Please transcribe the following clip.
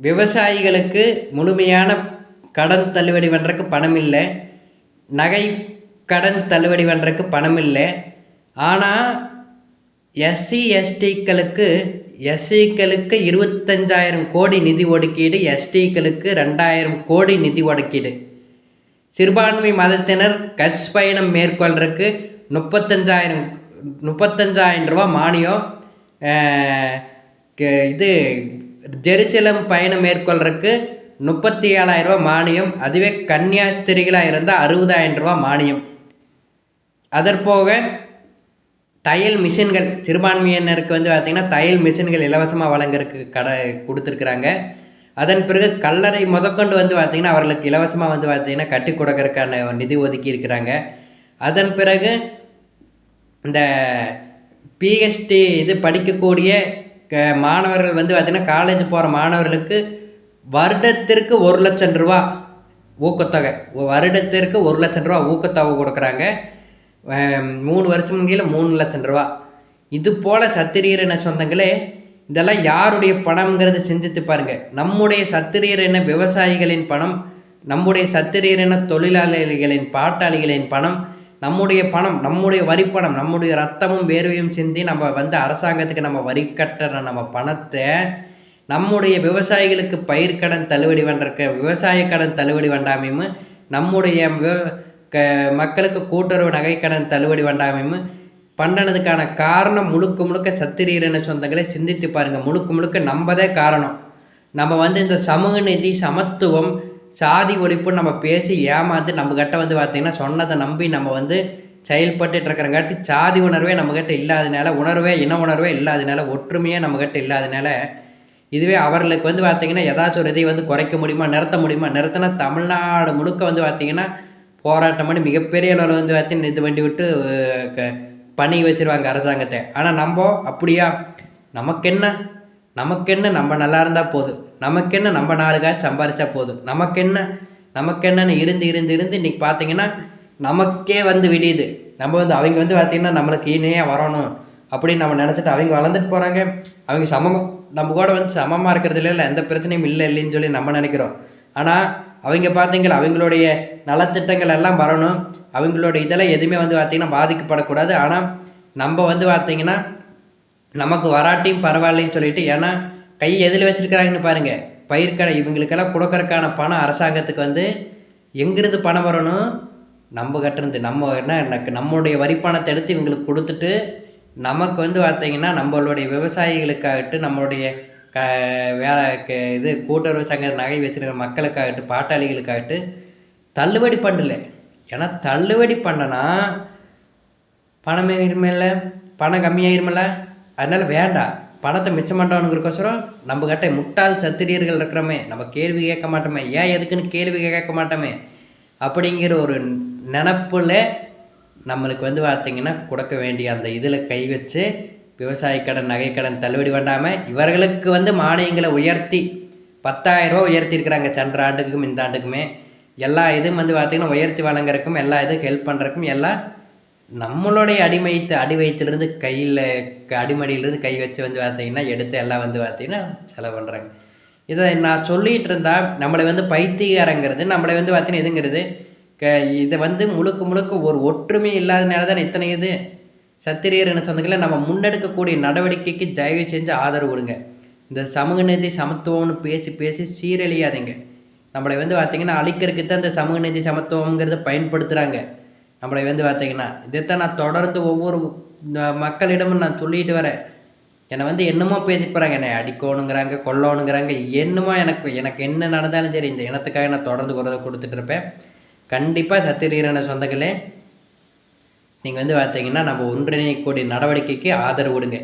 விவசாயிகளுக்கு முழுமையான கடன் தள்ளுபடி பண்ணுறக்கு பணம் இல்லை, நகை கடன் தள்ளுபடி பண்ணுறக்கு பணம் இல்லை. ஆனால் எஸ்சிகளுக்கு 25,000 கோடி நிதி ஒதுக்கீடு, எஸ்டிக்களுக்கு 2,000 கோடி நிதி ஒதுக்கீடு. சிறுபான்மை மதத்தினர் கட்ச் பயணம் மேற்கொள்றதுக்கு 35,000 ரூபா மானியம். இது ஜெருசலம் பயணம் மேற்கொள்றதுக்கு 37,000 ரூபா மானியம். அதுவே கன்னியாஸ்திரிகளாக இருந்தால் 60,000 ரூபா மானியம். அதற்போக தையல் மிஷின்கள் சிறுபான்மையினருக்கு பார்த்திங்கன்னா தையல் மிஷின்கள் இலவசமாக வழங்குறதுக்கு கொடுத்துருக்குறாங்க. அதன் பிறகு கல்லறை முதற்கொண்டு பார்த்திங்கன்னா அவர்களுக்கு இலவசமாக பார்த்திங்கன்னா கட்டி கொடுக்கறதுக்கான நிதி ஒதுக்கி இருக்கிறாங்க. அதன் பிறகு இந்த பிஹெச்டி இது படிக்கக்கூடிய மாணவர்கள் பார்த்திங்கன்னா காலேஜ் போகிற மாணவர்களுக்கு வருடத்திற்கு 1,00,000 ரூபா ஊக்கத்தொகை, வருடத்திற்கு 1,00,000 ரூபா ஊக்கத்தொகை கொடுக்குறாங்க. 3 வருஷம் கீழே 3,00,000 ரூபா. இது போல் சத்திரியரின சொந்தங்களே, இதெல்லாம் யாருடைய பணம்ங்கிறத சிந்தித்து பாருங்கள். நம்முடைய சத்திரியரின விவசாயிகளின் பணம், நம்முடைய சத்திரியரின தொழிலாளிகளின் பாட்டாளிகளின் பணம், நம்முடைய பணம், நம்முடைய வரிப்பணம், நம்முடைய ரத்தமும் வேர்வையும் சிந்தி நம்ம அரசாங்கத்துக்கு நம்ம வரி கட்டுற நம்ம பணத்தை நம்முடைய விவசாயிகளுக்கு பயிர்க்கடன் தள்ளுபடி பண்ணுறக்கு விவசாய கடன் தள்ளுபடி வேண்டாமையும், நம்முடைய மக்களுக்கு கூட்டுறவு நகைக்கடன் தள்ளுபடி வேண்டாமையும் பண்ணனதுக்கான காரணம் முழுக்க சத்திரியரின சொந்தங்களை சிந்தித்து பாருங்கள். முழுக்க நம்பதே காரணம். நம்ம இந்த சமூக நீதி, சமத்துவம், சாதி ஒழிப்பு நம்ம பேசி ஏமாந்து நம்மக்கிட்ட பார்த்திங்கன்னா சொன்னதை நம்பி நம்ம செயல்பட்டு இருக்கிறங்காட்டி சாதி உணர்வே நம்மக்கிட்ட இல்லாதனால, இன உணர்வே இல்லாதனால, ஒற்றுமையாக நம்மக்கிட்ட இல்லாதனால, இதுவே அவர்களுக்கு பார்த்திங்கன்னா ஏதாச்சும் ஒரு இதை குறைக்க முடியுமா, நிறுத்த முடியுமா? நிறுத்தினா தமிழ்நாடு முழுக்க பார்த்திங்கன்னா போராட்டம் பண்ணி மிகப்பெரிய அளவில் பார்த்திங்கன்னா இது வண்டி விட்டு பணி வச்சுருவாங்க அரசாங்கத்தை. ஆனால் நம்ம அப்படியா? நமக்கென்ன நம்ம நல்லா இருந்தால் போதும், நமக்கென்ன நம்ம 4 காசு சம்பாரிச்சா போதும், நமக்கென்னன்னு இருந்து இன்றைக்கி பார்த்திங்கன்னா நமக்கே விடியுது. நம்ம அவங்க பார்த்திங்கன்னா நம்மளுக்கு இணையாக வரணும் அப்படின்னு நம்ம நினச்சிட்டு அவங்க வளர்ந்துட்டு போகிறாங்க. அவங்க நம்ம கூட சமமாக இருக்கிறதுல இல்லை, எந்த பிரச்சனையும் இல்லைன்னு சொல்லி நம்ம நினைக்கிறோம். ஆனால் அவங்க பார்த்திங்களா அவங்களுடைய நலத்திட்டங்கள் எல்லாம் வரணும், அவங்களோட இதெல்லாம் எதுவுமே பார்த்திங்கன்னா பாதிக்கப்படக்கூடாது. ஆனால் நம்ம பார்த்திங்கன்னா நமக்கு வராட்டியும் பரவாயில்லைன்னு சொல்லிட்டு, ஏன்னா கை எதில் வச்சுருக்கிறாங்கன்னு பாருங்கள். பயிர்க்கடை இவங்களுக்கெல்லாம் கொடுக்கறக்கான பணம் அரசாங்கத்துக்கு எங்கிருந்து பணம் வரணும்? நம்ம கட்டுறது. நம்ம நம்மளுடைய வரி பணத்தை எடுத்து இவங்களுக்கு கொடுத்துட்டு நமக்கு பார்த்திங்கன்னா நம்மளுடைய விவசாயிகளுக்காகட்டும், நம்மளுடைய வேலை இது கூட்டுறவு சங்க நகை வச்சுருக்கிற மக்களுக்காகட்டும், பாட்டாளிகளுக்காகட்டு தள்ளுபடி பண்ணல. ஏன்னா தள்ளுபடி பண்ணனா பணமே இருமில்ல, பணம் கம்மியாயிருமில்ல. அதனால் வேண்டாம், பணத்தை மிச்சம் பண்ணுறவனுங்கிறக்கோசரம் நம்மக்கிட்ட முட்டாள் சத்திரியர்கள் இருக்கிறோமே, நம்ம கேள்வி கேட்க மாட்டோமே, ஏன் எதுக்குன்னு கேள்வி கேட்க மாட்டோமே அப்படிங்கிற ஒரு நினப்பில் நம்மளுக்கு பார்த்திங்கன்னா கொடுக்க வேண்டிய அந்த இதில் கை வச்சு விவசாய கடன், நகைக்கடன் தள்ளுபடி வேண்டாமல் இவர்களுக்கு மானியங்களை உயர்த்தி 10,000 ரூபா உயர்த்தியிருக்கிறாங்க. சென்ற ஆண்டுக்கும் இந்த ஆண்டுக்குமே எல்லா இதுவும் பார்த்திங்கன்னா உயர்த்தி வழங்குறதுக்கும், எல்லா இதுவும் ஹெல்ப் பண்ணுறதுக்கும், எல்லாம் நம்மளுடைய அடி வயிற்றுலேருந்து கையில் அடிமடியிலேருந்து கை வச்சு பார்த்திங்கன்னா எடுத்து எல்லாம் பார்த்திங்கன்னா செலவு பண்ணுறாங்க. இதை நான் சொல்லிகிட்டு இருந்தால் நம்மளை பைத்தியக்காரங்கிறது, நம்மளை பார்த்திங்கன்னா எதுங்கிறது இதை முழுக்க ஒரு ஒற்றுமை இல்லாதனால தான் இத்தனை இது. சத்திரியர் என்ன சொந்தங்கள நம்ம முன்னெடுக்கக்கூடிய நடவடிக்கைக்கு தயவு செஞ்சு ஆதரவு கொடுங்க. இந்த சமூக நீதி சமத்துவம்னு பேசி சீரழியாதீங்க. நம்மளை பார்த்திங்கன்னா அழிக்கிறதுக்கு தான் இந்த சமூக நீதி சமத்துவங்கிறத பயன்படுத்துகிறாங்க. நம்மளை பார்த்திங்கன்னா இதைத்தான் நான் தொடர்ந்து ஒவ்வொரு மக்களிடமும் நான் சொல்லிட்டு வரேன். என்னை என்னமோ பேசிட்டு போகிறாங்க, என்னை அடிக்கணுங்கிறாங்க, கொல்லணுங்கிறாங்க, என்னமோ எனக்கு என்ன நடந்தாலும் சரி இந்த இனத்துக்காக நான் தொடர்ந்து கொடுத்துட்டு இருப்பேன். கண்டிப்பாக சத்திரியரான சொந்தங்களே, நீங்கள் பார்த்திங்கன்னா நம்ம ஒன்றிணையக்கூடிய நடவடிக்கைக்கு ஆதரவு கொடுங்க.